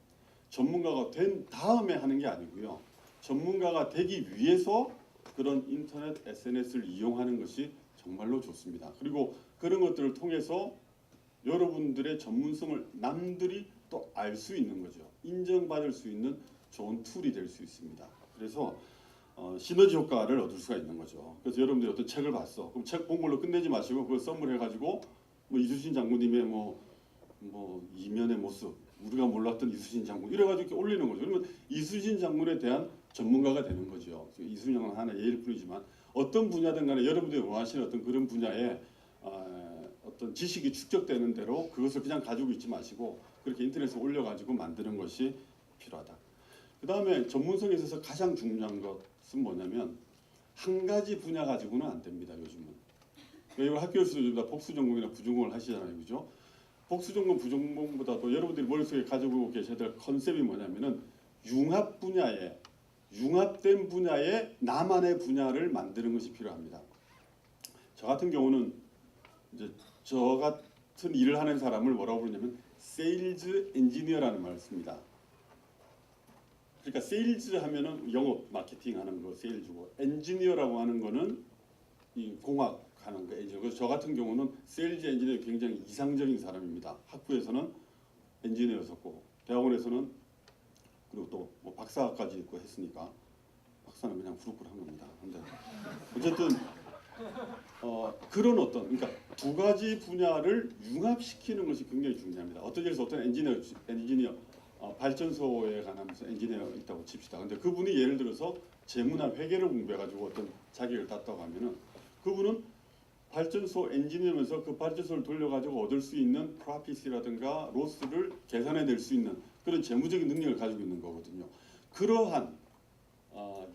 전문가가 된 다음에 하는 게 아니고요. 전문가가 되기 위해서 그런 인터넷 SNS를 이용하는 것이 정말로 좋습니다. 그리고 그런 것들을 통해서 여러분들의 전문성을 남들이 또 알 수 있는 거죠. 인정받을 수 있는 좋은 툴이 될 수 있습니다. 그래서 시너지 효과를 얻을 수가 있는 거죠. 그래서 여러분들이 어떤 책을 봤어. 그럼 책 본 걸로 끝내지 마시고 그걸 썸물해가지고 뭐 이수신 장군님의 뭐 이면의 모습, 우리가 몰랐던 이수신 장군 이래가지고 이렇게 올리는 거죠. 그러면 이수신 장군에 대한 전문가가 되는 거죠. 이수신 장군은 하나 예일 뿐이지만 어떤 분야든 간에 여러분들이 원하시는 어떤 그런 분야에 어떤 지식이 축적되는 대로 그것을 그냥 가지고 있지 마시고 그렇게 인터넷에 올려가지고 만드는 것이 필요하다. 그 다음에 전문성에 있어서 가장 중요한 것은 뭐냐면 한 가지 분야 가지고는 안 됩니다. 요즘은. 이걸 학교에서도 다 복수전공이나 부전공을 하시잖아요. 그죠? 복수전공, 부전공보다도 여러분들이 머릿속에 가지고 계셔야 될 컨셉이 뭐냐면은 융합된 분야에 나만의 분야를 만드는 것이 필요합니다. 저 같은 경우는 이제 저 같은 일을 하는 사람을 뭐라고 부르냐면 세일즈 엔지니어라는 말을 씁니다. 그러니까 세일즈 하면은 영업 마케팅 하는 거 세일즈고 엔지니어라고 하는 거는 이 공학 하는 거 엔지니어. 그래서 저 같은 경우는 세일즈 엔지니어 굉장히 이상적인 사람입니다. 학부에서는 엔지니어였었고 대학원에서는 그리고 또 뭐 박사까지 있고 했으니까 박사는 그냥 후루룩한 겁니다. 근데 어쨌든 그런 어떤 그러니까 두 가지 분야를 융합시키는 것이 굉장히 중요합니다. 어떤 예를 들어서 어떤 엔지니어 발전소에 관한 무슨 엔지니어 있다고 칩시다. 근데 그분이 예를 들어서 재무나 회계를 공부해가지고 어떤 자격을 땄다고 하면은 그분은 발전소 엔지니어면서 그 발전소를 돌려가지고 얻을 수 있는 프로핏이라든가 로스를 계산해낼 수 있는 그런 재무적인 능력을 가지고 있는 거거든요. 그러한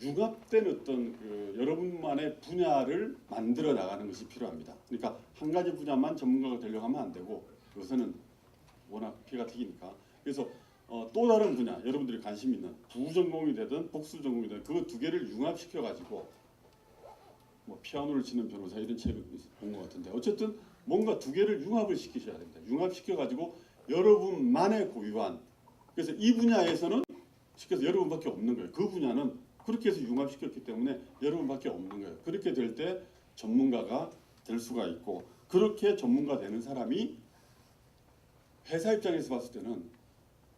융합된 어떤 그 여러분만의 분야를 만들어 나가는 것이 필요합니다. 그러니까 한 가지 분야만 전문가가 되려고 하면 안 되고 요새는 워낙 피가 튀기니까 그래서 또 다른 분야 여러분들이 관심 있는 부전공이 되든 복수 전공이 되든 그 두 개를 융합시켜 가지고 뭐 피아노를 치는 변호사 이런 책을 본 것 같은데 어쨌든 뭔가 두 개를 융합을 시키셔야 됩니다. 융합시켜 가지고 여러분만의 고유한 그래서 이 분야에서는 시켜서 여러분밖에 없는 거예요. 그 분야는 그렇게 해서 융합시켰기 때문에 여러분밖에 없는 거예요. 그렇게 될 때 전문가가 될 수가 있고 그렇게 전문가 되는 사람이 회사 입장에서 봤을 때는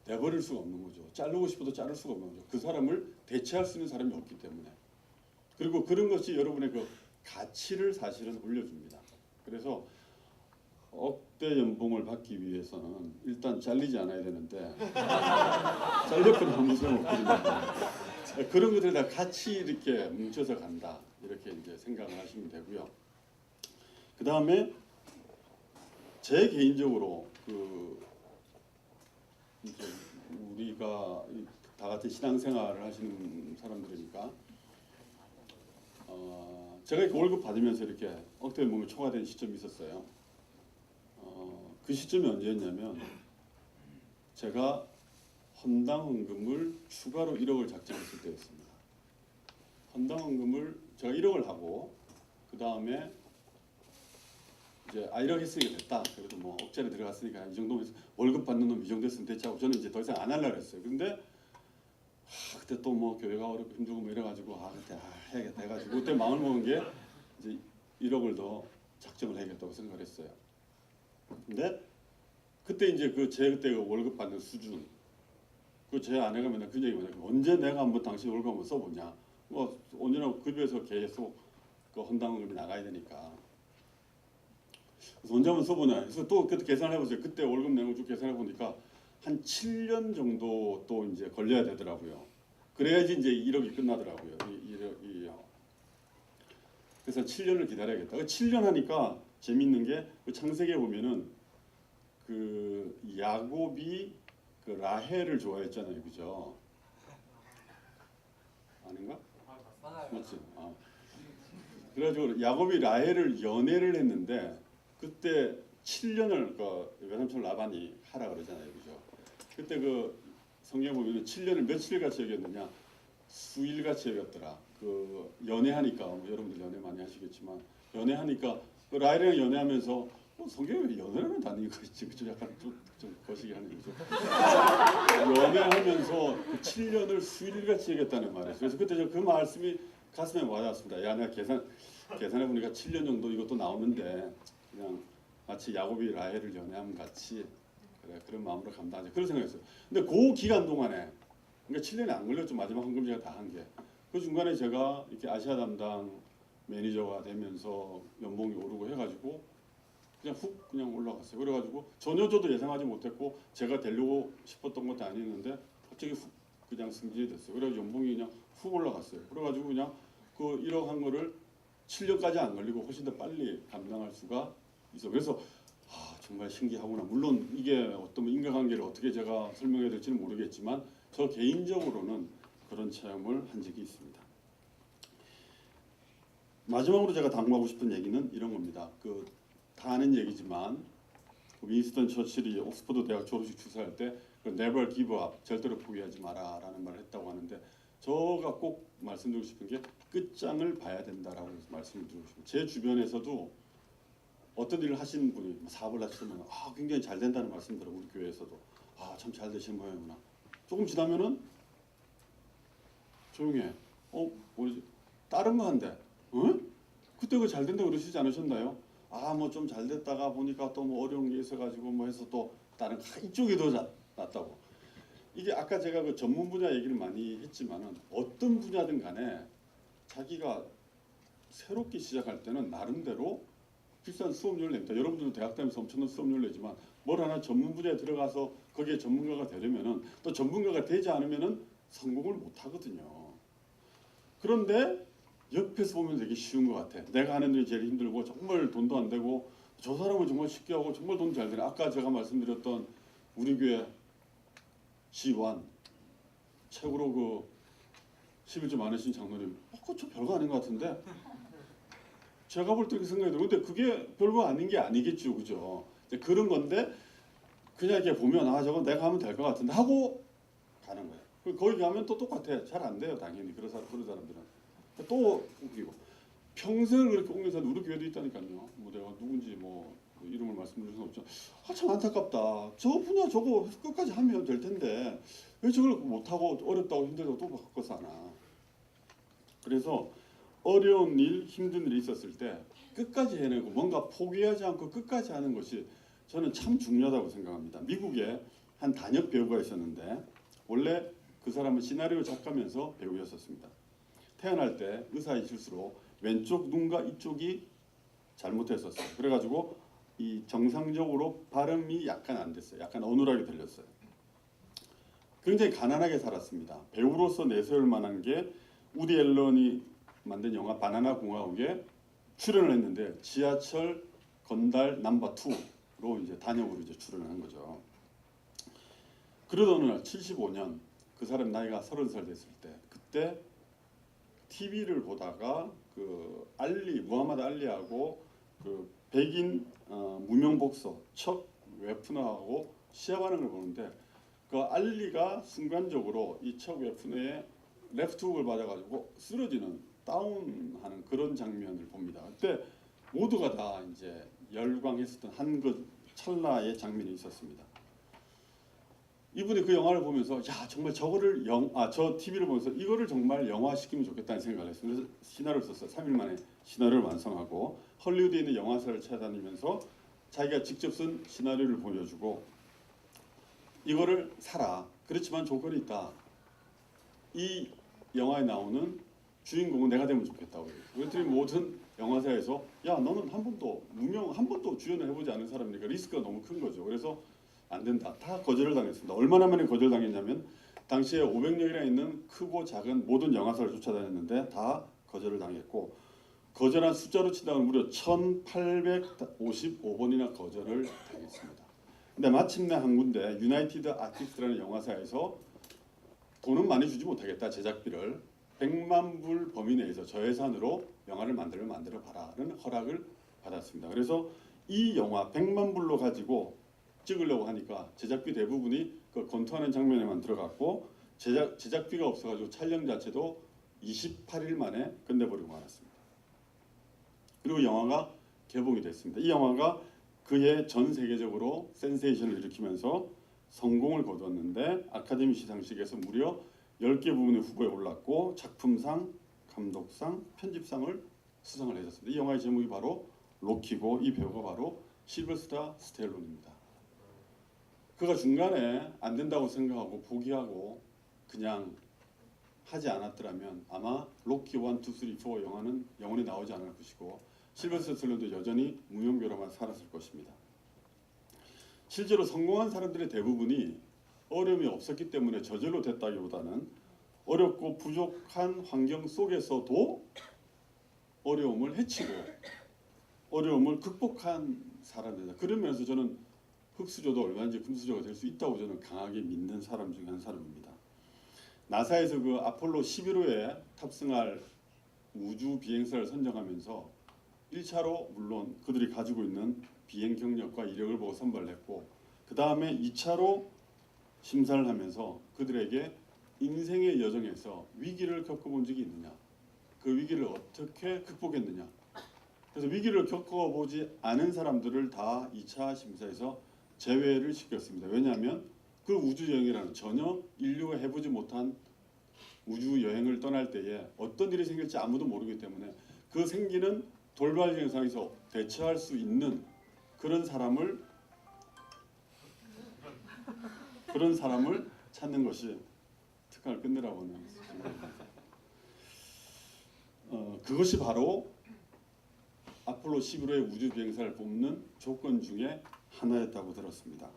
내버릴 수가 없는 거죠. 자르고 싶어도 자를 수가 없는 거죠. 그 사람을 대체할 수 있는 사람이 없기 때문에. 그리고 그런 것이 여러분의 그 가치를 사실은 올려줍니다. 그래서 억대 연봉을 받기 위해서는 일단 잘리지 않아야 되는데 잘렸거나 아무 소용없거든요. 그런 것들 다 같이 이렇게 뭉쳐서 간다. 이렇게 이제 생각을 하시면 되고요. 그 다음에 제 개인적으로 그 이제 우리가 다 같이 신앙생활을 하시는 사람들이니까 제가 이렇게 월급 받으면서 이렇게 억대 연봉이 초과된 시점이 있었어요. 그 시점이 언제였냐면 제가 헌당헌금을 추가로 1억을 작정했을 때였습니다. 헌당헌금을 제가 1억을 하고 그 다음에 이제 1억 했으니까 됐다. 그래도 뭐 억제로 들어갔으니까 이 정도면 월급 받는 놈 이 정도 했으면 됐지 하고 저는 이제 더 이상 안 하려고 했어요. 근데 그때 또 뭐 교회가 어렵고 힘들고 뭐 이래가지고 그때 해야겠다 해가지고 그때 마음을 먹은 게 이제 1억을 더 작정을 해야겠다고 생각을 했어요. 근데 그때 이제 그때 월급 받는 수준 제 아내가 맨날 그 얘기 뭐냐 언제 내가 한번 당신 월급 한번 써보냐 뭐 언제나 급여에서 계속 그 헌당금이 나가야 되니까 그래서 언제 한번 써보냐 그래서 또 그때 계산을 해보세요. 그때 월급 내는 거 쭉 계산해 보니까 한 7년 정도 또 이제 걸려야 되더라고요. 그래야지 이제 1억이 끝나더라고요. 그래서 7년을 기다려야겠다. 7년 하니까 재밌는 게 그 창세기에 보면은 그 야곱이 그 라헬을 좋아했잖아요, 그죠? 아닌가? 맞지? 그래가지고 야곱이 라헬을 연애를 했는데 그때 7년을 그 외삼촌 라반이 하라 그러잖아요, 그죠? 그때 그 성경 보면 7년을 며칠 같이 여겼느냐? 수일 같이 여겼더라. 그 연애하니까 뭐 여러분들 연애 많이 하시겠지만 연애하니까 그 라헬이랑 연애하면서 성경에 연애는 다니는 거 있지. 그죠? 약간 좀 거시기 하는 거죠. 연애하면서 그 7년을 수일같이 얘기했다는 말이에요. 그래서 그때 그 말씀이 가슴에 와닿았습니다. 야, 내가 계산해 보니까 7년 정도 이것도 나오는데 그냥 마치 야곱이 라헬을 연애함 같이 그래, 그런 마음으로 감당하자. 그런 생각했어요. 근데 그 기간 동안에 그러니까 7년이 안 걸렸죠. 마지막 헌금제가 다 한 게. 그 중간에 제가 이렇게 아시아 담당 매니저가 되면서 연봉이 오르고 해가지고 그냥 훅 그냥 올라갔어요. 그래가지고 전혀 저도 예상하지 못했고 제가 되려고 싶었던 것도 아니었는데 갑자기 훅 그냥 승진이 됐어요. 그래서 연봉이 그냥 훅 올라갔어요. 그래가지고 그냥 그 1억 한 거를 7년까지 안 걸리고 훨씬 더 빨리 감당할 수가 있어. 그래서 정말 신기하구나. 물론 이게 어떤 인과관계를 어떻게 제가 설명해야 될지는 모르겠지만 저 개인적으로는 그런 체험을 한 적이 있습니다. 마지막으로 제가 당부하고 싶은 얘기는 이런 겁니다. 다 아는 얘기지만 윈스턴 처칠이 옥스퍼드 대학 졸업식 축사할 때 never give up, 절대로 포기하지 마라라는 말을 했다고 하는데 제가 꼭 말씀드리고 싶은 게 끝장을 봐야 된다라고 말씀을 드리고 싶어요. 제 주변에서도 어떤 일을 하시는 분이 사업을 하시면 굉장히 잘 된다는 말씀 들어요. 우리 교회에서도 참 잘 되시는 모양이구나. 조금 지나면은 조용해. 뭐지? 다른 거 한대. 응? 그때 그 잘 된다고 그러시지 않으셨나요? 뭐 좀 잘 됐다가 보니까 또 뭐 어려운 게 있어가지고 뭐 해서 또 다른 이쪽이 더 낫다고. 이게 아까 제가 그 전문 분야 얘기를 많이 했지만은 어떤 분야든 간에 자기가 새롭게 시작할 때는 나름대로 비싼 수업료를 냅니다. 여러분들도 대학 다니면서 엄청난 수업료를 내지만 뭘 하나 전문 분야에 들어가서 거기에 전문가가 되려면은 또 전문가가 되지 않으면은 성공을 못 하거든요. 그런데 옆에서 보면 되게 쉬운 것 같아. 내가 하는 일이 제일 힘들고 정말 돈도 안 되고 저 사람은 정말 쉽게 하고 정말 돈 잘 되네. 아까 제가 말씀드렸던 우리 교회 지완 최고로 그 11조 많으신 장로님 그거 별거 아닌 것 같은데 제가 볼 때 그렇게 생각이 들어요. 근데 그게 별거 아닌 게 아니겠죠. 그죠? 이제 그런 건데 그냥 이렇게 보면 저건 내가 하면 될 것 같은데 하고 가는 거예요. 거기 가면 또 똑같아. 잘 안 돼요. 당연히 그런 사람들은. 또 웃기고 평생을 그렇게 옮겨서 우리 교회도 있다니까요. 뭐 내가 누군지 뭐 이름을 말씀드릴 수는 없죠. 참 안타깝다. 저 분야 저거 끝까지 하면 될 텐데 왜 저걸 못하고 어렵다고 힘들다고 또 바꿔서 하나. 그래서 어려운 일, 힘든 일이 있었을 때 끝까지 해내고 뭔가 포기하지 않고 끝까지 하는 것이 저는 참 중요하다고 생각합니다. 미국에 한 단역 배우가 있었는데 원래 그 사람은 시나리오 작가면서 배우였었습니다. 태어날 때 의사의 실수로 왼쪽 눈과 이쪽이 잘못했었어요. 그래가지고 이 정상적으로 발음이 약간 안 됐어요. 약간 어눌하게 들렸어요. 굉장히 가난하게 살았습니다. 배우로서 내세울 만한 게 우디 앨런이 만든 영화 바나나 공화국에 출연을 했는데 지하철 건달 넘버 2로 이제 단역으로 이제 출연을 한 거죠. 그러던 어느 날 75년 그 사람 나이가 30살 됐을 때 그때 TV를 보다가 그 무하마드 알리하고 그 백인 무명 복서 척 웨프너하고 시합하는 걸 보는데 그 알리가 순간적으로 이 척 웨프너의 레프트훅을 맞아가지고 쓰러지는 다운하는 그런 장면을 봅니다. 그때 모두가 다 이제 열광했었던 한 그 찰나의 장면이 있었습니다. 이분이 그 영화를 보면서 정말 저거를 저 TV를 보면서 이거를 정말 영화시키면 좋겠다는 생각을 했어요. 그래서 시나리오를 썼어요. 3일 만에 시나리오를 완성하고 헐리우드에 있는 영화사를 찾아다니면서 자기가 직접 쓴 시나리오를 보여주고 이거를 사라. 그렇지만 조건이 있다. 이 영화에 나오는 주인공은 내가 되면 좋겠다고 그래요. 그랬더니 모든 영화사에서 너는 한 번도 주연을 해보지 않은 사람이니까 리스크가 너무 큰 거죠. 그래서 안 된다. 다 거절을 당했습니다. 얼마나 만에 거절당했냐면 당시에 500명이나 있는 크고 작은 모든 영화사를 쫓아다녔는데 다 거절을 당했고 거절한 숫자로 치다가 무려 1855번이나 거절을 당했습니다. 근데 마침내 한 군데 유나이티드 아티스트라는 영화사에서 돈은 많이 주지 못하겠다. 제작비를 100만 불 범위 내에서 저예산으로 영화를 만들어 봐라는 허락을 받았습니다. 그래서 이 영화 100만 불로 가지고 찍으려고 하니까 제작비 대부분이 그 권투하는 장면에만 들어갔고 제작비가 없어가지고 촬영 자체도 28일 만에 끝내버리고 말았습니다. 그리고 영화가 개봉이 됐습니다. 이 영화가 그해 전 세계적으로 센세이션을 일으키면서 성공을 거두었는데 아카데미 시상식에서 무려 10개 부문의 후보에 올랐고 작품상, 감독상, 편집상을 수상을 해줬습니다. 이 영화의 제목이 바로 로키고 이 배우가 바로 실버스타 스텔론입니다. 그가 중간에 안 된다고 생각하고 포기하고 그냥 하지 않았더라면 아마 로키 1, 2, 3, 4 영화는 영원히 나오지 않을 것이고 실버스타 스텔론도 여전히 무명배우로만 살았을 것입니다. 실제로 성공한 사람들의 대부분이 어려움이 없었기 때문에 저절로 됐다기보다는 어렵고 부족한 환경 속에서도 어려움을 헤치고 어려움을 극복한 사람들이다. 그런 면에서 저는 흙수저도 얼마든지 금수저가 될 수 있다고 저는 강하게 믿는 사람 중에 한 사람입니다. 나사에서 그 아폴로 11호에 탑승할 우주 비행사를 선정하면서 1차로 물론 그들이 가지고 있는 비행 경력과 이력을 보고 선발을 했고 그 다음에 2차로 심사를 하면서 그들에게 인생의 여정에서 위기를 겪어본 적이 있느냐, 그 위기를 어떻게 극복했느냐. 그래서 위기를 겪어보지 않은 사람들을 다 2차 심사에서 제외를 시켰습니다. 왜냐하면 그 우주 여행이라는 전혀 인류가 해보지 못한 우주 여행을 떠날 때에 어떤 일이 생길지 아무도 모르기 때문에 그 생기는 돌발 현상에서 대처할 수 있는 그런 사람을 찾는 것이 특강을 끝내라고 하는 그것이 바로 아폴로 11호의 우주 비행사를 뽑는 조건 중에 하나였다고 들었습니다.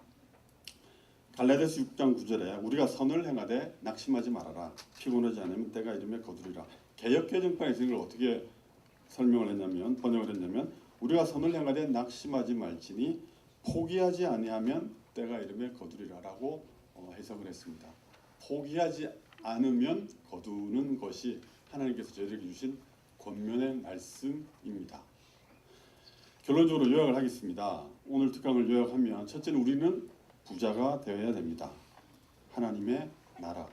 갈라디아서 6장 9절에 우리가 선을 행하되 낙심하지 말아라. 피곤하지 않으면 때가 이르매 거두리라. 개역개정판에서 이걸 어떻게 번역을 했냐면 우리가 선을 행하되 낙심하지 말지니 포기하지 아니하면 때가 이르매 거두리라라고 해석을 했습니다. 포기하지 않으면 거두는 것이 하나님께서 저희에게 주신 권면의 말씀입니다. 결론적으로 요약을 하겠습니다. 오늘 특강을 요약하면 첫째는 우리는 부자가 되어야 됩니다. 하나님의 나라.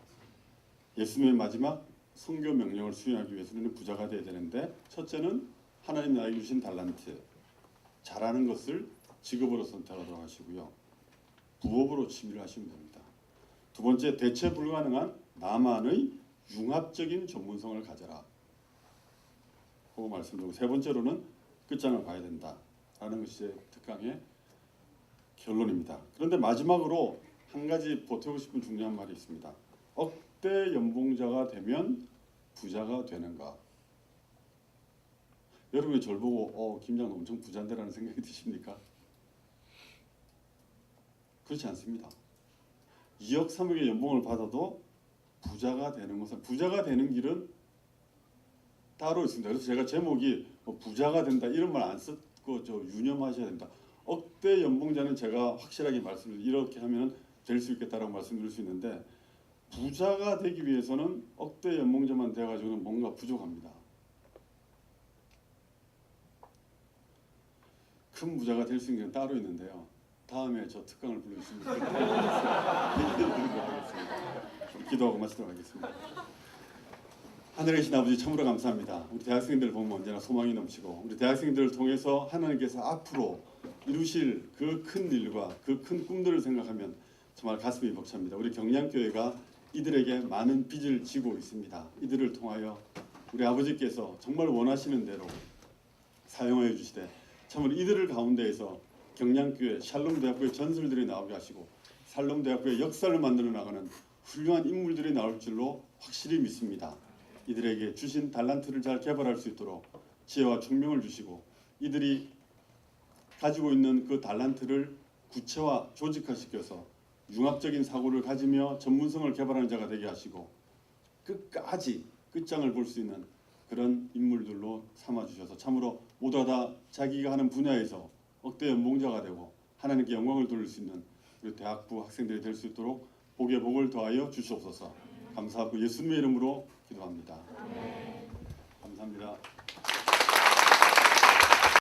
예수님의 마지막 선교 명령을 수행하기 위해서는 부자가 되어야 되는데 첫째는 하나님 나에게 주신 달란트, 잘하는 것을 직업으로 선택하도록 하시고요. 부업으로 취미를 하시면 됩니다. 두 번째, 대체 불가능한 나만의 융합적인 전문성을 가져라. 하고 말씀드리고 세 번째로는 끝장을 봐야 된다라는 것이 제 특강의 결론입니다. 그런데 마지막으로 한 가지 보태고 싶은 중요한 말이 있습니다. 억대 연봉자가 되면 부자가 되는가? 여러분이 저를 보고 김장은 엄청 부자인데라는 생각이 드십니까? 그렇지 않습니다. 2억 3억의 연봉을 받아도 부자가 되는 부자가 되는 길은 따로 있습니다. 그래서 제가 제목이 부자가 된다 이런 말 안 쓰고 유념하셔야 된다. 억대 연봉자는 제가 확실하게 말씀을 이렇게 하면 될 수 있겠다라고 말씀드릴 수 있는데 부자가 되기 위해서는 억대 연봉자만 돼가지고는 뭔가 부족합니다. 큰 부자가 될 수 있는 게 따로 있는데요. 다음에 저 특강을 불러주시면 기도하고 마치도록 하겠습니다. 하늘에 계신 아버지 참으로 감사합니다. 우리 대학생들 보면 언제나 소망이 넘치고 우리 대학생들을 통해서 하나님께서 앞으로 이루실 그 큰 일과 그 큰 꿈들을 생각하면 정말 가슴이 벅찹니다. 우리 경량교회가 이들에게 많은 빚을 지고 있습니다. 이들을 통하여 우리 아버지께서 정말 원하시는 대로 사용하여 주시되 참으로 이들을 가운데에서 경량교회 샬롬대학교의 전설들이 나오게 하시고 샬롬대학교의 역사를 만들어 나가는 훌륭한 인물들이 나올 줄로 확실히 믿습니다. 이들에게 주신 달란트를 잘 개발할 수 있도록 지혜와 총명을 주시고 이들이 가지고 있는 그 달란트를 구체화 조직화시켜서 융합적인 사고를 가지며 전문성을 개발하는 자가 되게 하시고 끝까지 끝장을 볼 수 있는 그런 인물들로 삼아주셔서 참으로 모두 다 자기가 하는 분야에서 억대 연봉자가 되고 하나님께 영광을 돌릴 수 있는 우리 대학부 학생들이 될 수 있도록 복의 복을 더하여 주시옵소서. 감사하고 예수님의 이름으로 기도합니다. 감사합니다.